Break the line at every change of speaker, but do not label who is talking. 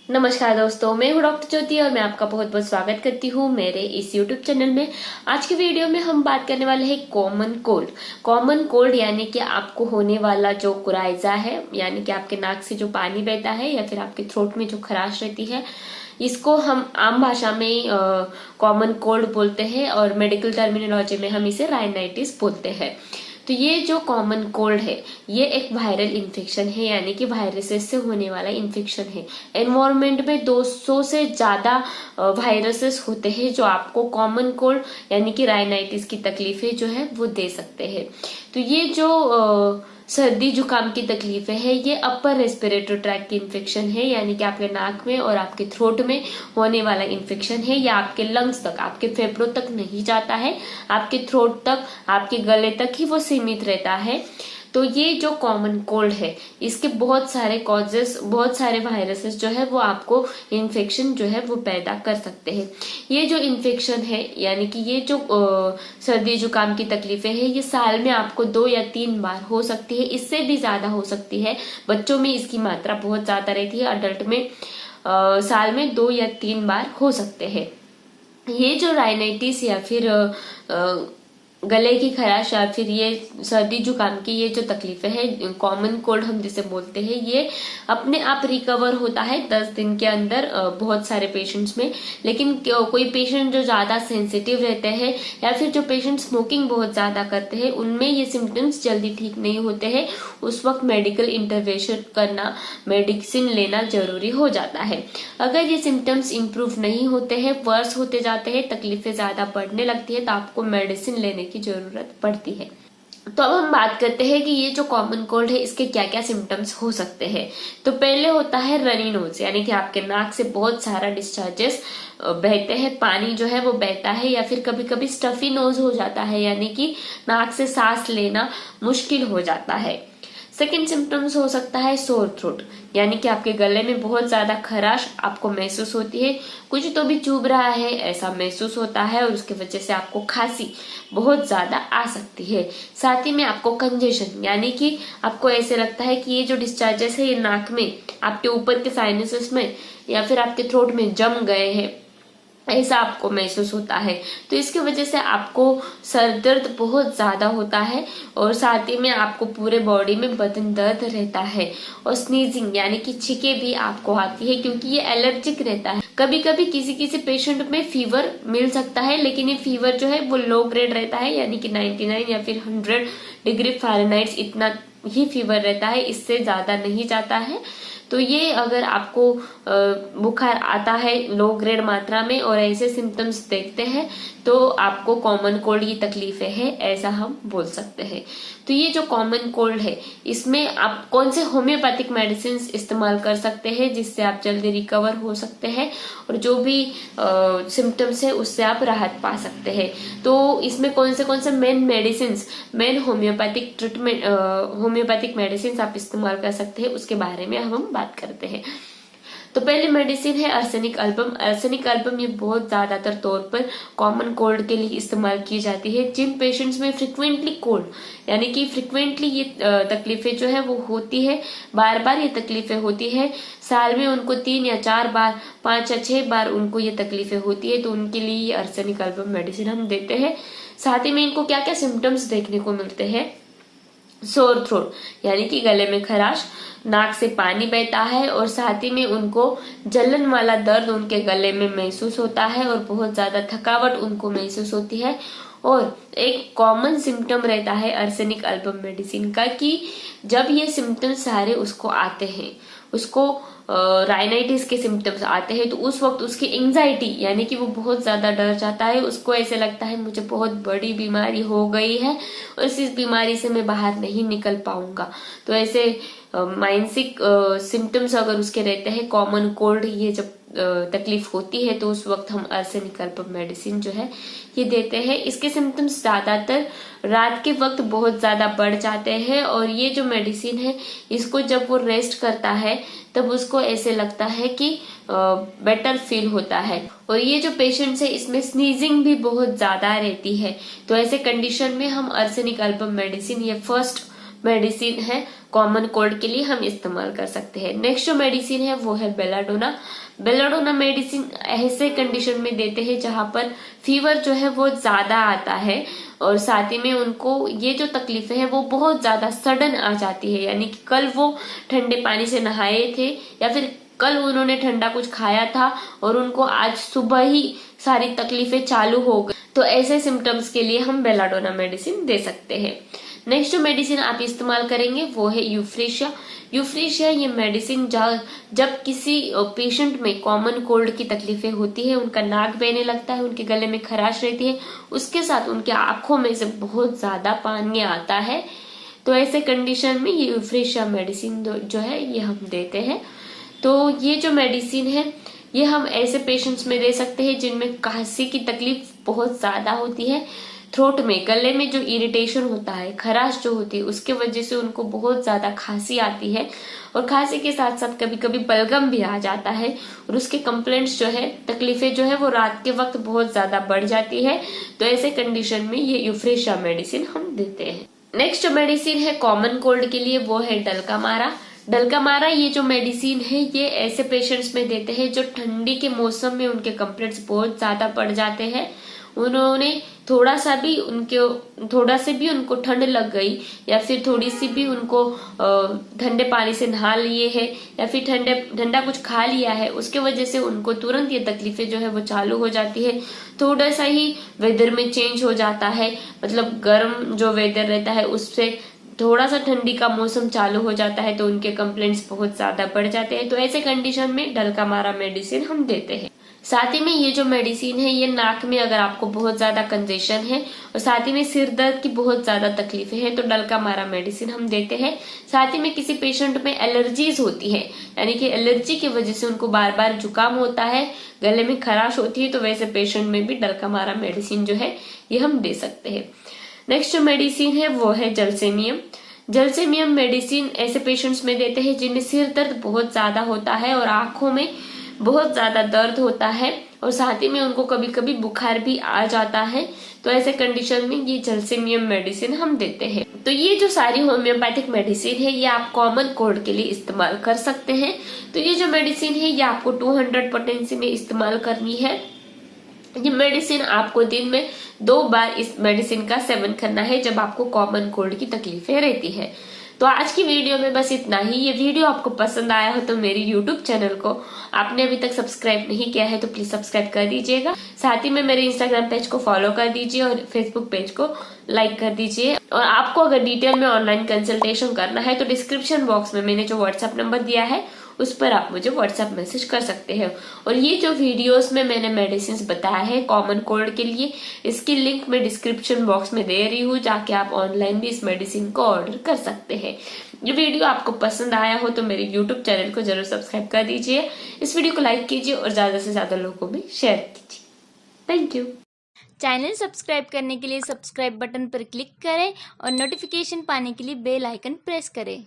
नमस्कार दोस्तों, मैं हूँ डॉक्टर ज्योति और मैं आपका बहुत बहुत स्वागत करती हूँ मेरे इस यूट्यूब चैनल में। आज की वीडियो में हम बात करने वाले हैं कॉमन कोल्ड। कॉमन कोल्ड यानी कि आपको होने वाला जो कुराइजा है, यानी कि आपके नाक से जो पानी बहता है या फिर आपके थ्रोट में जो खराश रहती है, इसको हम आम भाषा में कॉमन कोल्ड बोलते हैं और मेडिकल टर्मिनोलॉजी में हम इसे राइनाइटिस बोलते हैं। तो ये जो कॉमन कोल्ड है ये एक वायरल इन्फेक्शन है, यानी कि वायरसेस से होने वाला इन्फेक्शन है। एनवायरमेंट में 200 से ज्यादा वायरसेस होते हैं जो आपको कॉमन कोल्ड यानी कि राइनाइटिस की तकलीफें जो है वो दे सकते हैं। तो ये जो सर्दी जुकाम की तकलीफें है ये अपर रेस्पिरेटरी ट्रैक की इन्फेक्शन है, यानी कि आपके नाक में और आपके थ्रोट में होने वाला इन्फेक्शन है। या आपके लंग्स तक, आपके फेफड़ों तक नहीं जाता है, आपके थ्रोट तक, आपके गले तक ही वो सीमित रहता है। तो ये जो कॉमन कोल्ड है इसके बहुत सारे कॉजेस, बहुत सारे वायरसेस जो है वो आपको इन्फेक्शन जो है वो पैदा कर सकते हैं। ये जो इन्फेक्शन है यानी कि ये जो सर्दी जुकाम की तकलीफें हैं ये साल में आपको 2 या 3 बार हो सकती है, इससे भी ज्यादा हो सकती है। बच्चों में इसकी मात्रा बहुत ज्यादा रहती है, अडल्ट में साल में 2 या 3 बार हो सकते हैं। ये जो राइनाइटिस या फिर गले की खराश या फिर ये सर्दी जुकाम की ये जो तकलीफें हैं, कॉमन कोल्ड हम जिसे बोलते हैं, ये अपने आप रिकवर होता है 10 दिन के अंदर बहुत सारे पेशेंट्स में। लेकिन कोई पेशेंट जो ज्यादा सेंसिटिव रहते हैं या फिर जो पेशेंट स्मोकिंग बहुत ज्यादा करते हैं उनमें ये सिम्टम्स जल्दी ठीक नहीं होते हैं। उस वक्त मेडिकल इंटरवेंशन करना, मेडिसिन लेना जरूरी हो जाता है। अगर ये सिम्टम्स इंप्रूव नहीं होते हैं, वर्स होते जाते हैं, तकलीफें ज्यादा बढ़ने लगती है तो आपको मेडिसिन लेने की जरूरत पड़ती है। तो अब हम बात करते हैं कि ये जो कॉमन कोल्ड है इसके क्या क्या सिम्टम्स हो सकते हैं। तो पहले होता है रनी नोज, यानी कि आपके नाक से बहुत सारा डिस्चार्जेस बहते हैं, पानी जो है वो बहता है। या फिर कभी कभी स्टफी नोज हो जाता है, यानी कि नाक से सांस लेना मुश्किल हो जाता है। सेकेंड सिम्टम्स हो सकता है सोर थ्रोट, यानी कि आपके गले में बहुत ज्यादा खराश आपको महसूस होती है, कुछ तो भी चुभ रहा है ऐसा महसूस होता है और उसकी वजह से आपको खांसी बहुत ज्यादा आ सकती है। साथ ही में आपको कंजेशन, यानी कि आपको ऐसे लगता है कि ये जो डिस्चार्जेस है ये नाक में, आपके ऊपर के साइनसेस में या फिर आपके थ्रोट में जम गए हैं, ऐसा आपको महसूस होता है। तो इसकी वजह से आपको सर दर्द बहुत ज्यादा होता है और साथ ही में आपको पूरे बॉडी में बदन दर्द रहता है। और स्नीजिंग यानी कि छींके भी आपको आती है क्योंकि ये एलर्जिक रहता है। कभी कभी किसी किसी पेशेंट में फीवर मिल सकता है, लेकिन ये फीवर जो है वो लो ग्रेड रहता है, यानी कि 99 या फिर 100 डिग्री फ़ारेनहाइट इतना ही फीवर रहता है, इससे ज्यादा नहीं जाता है। तो ये अगर आपको बुखार आता है लो ग्रेड मात्रा में और ऐसे सिम्टम्स देखते हैं तो आपको कॉमन कोल्ड की तकलीफें है, ऐसा हम बोल सकते हैं। तो ये जो कॉमन कोल्ड है इसमें आप कौन से होम्योपैथिक मेडिसिन इस्तेमाल कर सकते हैं जिससे आप जल्दी रिकवर हो सकते हैं और जो भी सिम्टम्स है उससे आप राहत पा सकते हैं। तो इसमें कौन से main medicine, main homeopathic treatment, homeopathic medicine आप इस्तेमाल कर सकते हैं उसके बारे में हम बात करते हैं। तो पहली मेडिसिन है अर्सेनिक अल्बम। अर्सेनिक अल्बम ये बहुत ज्यादातर तौर पर कॉमन कोल्ड के लिए इस्तेमाल की जाती है। जिन पेशेंट्स में फ्रिक्वेंटली कोल्ड यानी कि फ्रिक्वेंटली ये तकलीफें जो है वो होती है, बार बार ये तकलीफें होती है, साल में उनको 3 या 4 बार, 5 या 6 बार उनको ये तकलीफें होती है, तो उनके लिए ये अर्सेनिक अल्बम मेडिसिन हम देते हैं। साथ ही में इनको क्या क्या सिम्टम्स देखने को मिलते हैं, सोर थ्रोट यानी कि गले में खराश, नाक से पानी बहता है और साथ ही में उनको जलन वाला दर्द उनके गले में महसूस होता है और बहुत ज्यादा थकावट उनको महसूस होती है। और एक कॉमन सिम्टम रहता है अर्सेनिक अल्बम मेडिसिन का कि जब ये सिम्टम्स सारे उसको आते हैं, उसको राइनाइटिस के सिम्टम्स आते हैं, तो उस वक्त उसकी एंजाइटी यानी कि वो बहुत ज्यादा डर जाता है, उसको ऐसे लगता है मुझे बहुत बड़ी बीमारी हो गई है और इस बीमारी से मैं बाहर नहीं निकल पाऊंगा। तो ऐसे मानसिक सिम्टम्स अगर उसके रहते हैं, कॉमन कोल्ड ये जब तकलीफ होती है तो उस वक्त हम अर्सेनिक अल्बम मेडिसिन जो है ये देते हैं। इसके सिम्टम्स ज्यादातर रात के वक्त बहुत ज्यादा बढ़ जाते हैं और ये जो मेडिसिन है इसको जब वो रेस्ट करता है तब उसको ऐसे लगता है कि बेटर फील होता है। और ये जो पेशेंट्स है इसमें स्नीजिंग भी बहुत ज्यादा रहती है, तो ऐसे कंडीशन में हम अर्सेनिक अल्बम मेडिसिन ये फर्स्ट मेडिसिन है कॉमन कोल्ड के लिए हम इस्तेमाल कर सकते हैं। नेक्स्ट जो मेडिसिन है वो है बेलाडोना। बेलाडोना मेडिसिन ऐसे कंडीशन में देते हैं जहां पर फीवर जो है वो ज्यादा आता है और साथ ही में उनको ये जो तकलीफें हैं वो बहुत ज्यादा सडन आ जाती है, यानी कि कल वो ठंडे पानी से नहाए थे या फिर कल उन्होंने ठंडा कुछ खाया था और उनको आज सुबह ही सारी तकलीफें चालू हो गई, तो ऐसे सिम्टम्स के लिए हम बेलाडोना मेडिसिन दे सकते हैं। नेक्स्ट जो मेडिसिन आप इस्तेमाल करेंगे वो है यूफ्रेशिया। यूफ्रेशिया ये मेडिसिन जब किसी पेशेंट में कॉमन कोल्ड की तकलीफें होती है, उनका नाक बहने लगता है, उनके गले में खराश रहती है, उसके साथ उनके आंखों में से बहुत ज्यादा पानी आता है, तो ऐसे कंडीशन में ये यूफ्रेशिया मेडिसिन जो है ये हम देते हैं। तो ये जो मेडिसिन है ये हम ऐसे पेशेंट्स में दे सकते हैं जिनमें खांसी की तकलीफ बहुत ज्यादा होती है, थ्रोट में गले में जो इरिटेशन होता है, खराश जो होती है, उसके वजह से उनको बहुत ज्यादा खांसी आती है और खांसी के साथ साथ कभी कभी बलगम भी आ जाता है और उसके कंप्लेंट्स जो है, तकलीफें जो है वो रात के वक्त बहुत ज्यादा बढ़ जाती है, तो ऐसे कंडीशन में ये यूफ्रेशिया मेडिसिन हम देते हैं। नेक्स्ट जो मेडिसिन है कॉमन कोल्ड के लिए वो है डल्कामारा। डल्कामारा ये जो मेडिसिन है ये ऐसे पेशेंट्स में देते हैं जो ठंडी के मौसम में उनके कंप्लेंट्स बहुत ज्यादा बढ़ जाते हैं, उन्होंने थोड़ा से भी उनको ठंड लग गई या फिर थोड़ी सी भी उनको ठंडे पानी से नहा लिए है या फिर ठंडा कुछ खा लिया है, उसके वजह से उनको तुरंत ये तकलीफें जो है वो चालू हो जाती है। थोड़ा सा ही वेदर में चेंज हो जाता है, मतलब गर्म जो वेदर रहता है उससे थोड़ा सा ठंडी का मौसम चालू हो जाता है तो उनके कंप्लेंट्स बहुत ज्यादा बढ़ जाते हैं, तो ऐसे कंडीशन में डल्कामारा मेडिसिन हम देते हैं। साथ ही में ये जो मेडिसिन है ये नाक में अगर आपको बहुत ज्यादा कंजेशन है और साथ ही में सिर दर्द की बहुत ज्यादा तकलीफें हैं तो डल्कामारा मेडिसिन हम देते हैं। साथ ही में किसी पेशेंट में एलर्जीज होती है, यानी कि एलर्जी की वजह से उनको बार बार जुकाम होता है, गले में खराश होती है, तो वैसे पेशेंट में भी डल्कामारा मेडिसिन जो है ये हम दे सकते हैं। नेक्स्ट जो मेडिसिन है वो है जलसेमियम। जलसेमियम मेडिसिन ऐसे पेशेंट्स में देते हैं जिन्हें सिर दर्द बहुत ज्यादा होता है और आंखों में बहुत ज्यादा दर्द होता है और साथ ही में उनको कभी कभी बुखार भी आ जाता है, तो ऐसे कंडीशन में ये जलसेमियम मेडिसिन हम देते हैं। तो ये जो सारी होम्योपैथिक मेडिसिन है ये आप कॉमन कोल्ड के लिए इस्तेमाल कर सकते हैं। तो ये जो मेडिसिन है ये आपको 200 पोटेंसी में इस्तेमाल करनी है। ये मेडिसिन आपको दिन में 2 बार इस मेडिसिन का सेवन करना है जब आपको कॉमन कोल्ड की तकलीफें रहती है। तो आज की वीडियो में बस इतना ही। ये वीडियो आपको पसंद आया हो तो मेरी यूट्यूब चैनल को आपने अभी तक सब्सक्राइब नहीं किया है तो प्लीज सब्सक्राइब कर दीजिएगा। साथ ही में मेरे इंस्टाग्राम पेज को फॉलो कर दीजिए और फेसबुक पेज को लाइक कर दीजिए। और आपको अगर डिटेल में ऑनलाइन कंसल्टेशन करना है तो डिस्क्रिप्शन बॉक्स में मैंने जो व्हाट्सएप नंबर दिया है उस पर आप मुझे व्हाट्सएप मैसेज कर सकते हैं। और ये जो वीडियोस में मैंने मेडिसिन बताया है कॉमन कोल्ड के लिए, इसकी लिंक मैं डिस्क्रिप्शन बॉक्स में दे रही हूँ, जाके आप ऑनलाइन भी इस मेडिसिन को ऑर्डर कर सकते हैं। ये वीडियो आपको पसंद आया हो तो मेरे यूट्यूब चैनल को जरूर सब्सक्राइब कर दीजिए, इस वीडियो को लाइक कीजिए और ज्यादा से ज्यादा लोगों में शेयर कीजिए। Thank you.
चैनल सब्सक्राइब करने के लिए सब्सक्राइब बटन पर क्लिक करें और नोटिफिकेशन पाने के लिए बेल आइकन प्रेस करें।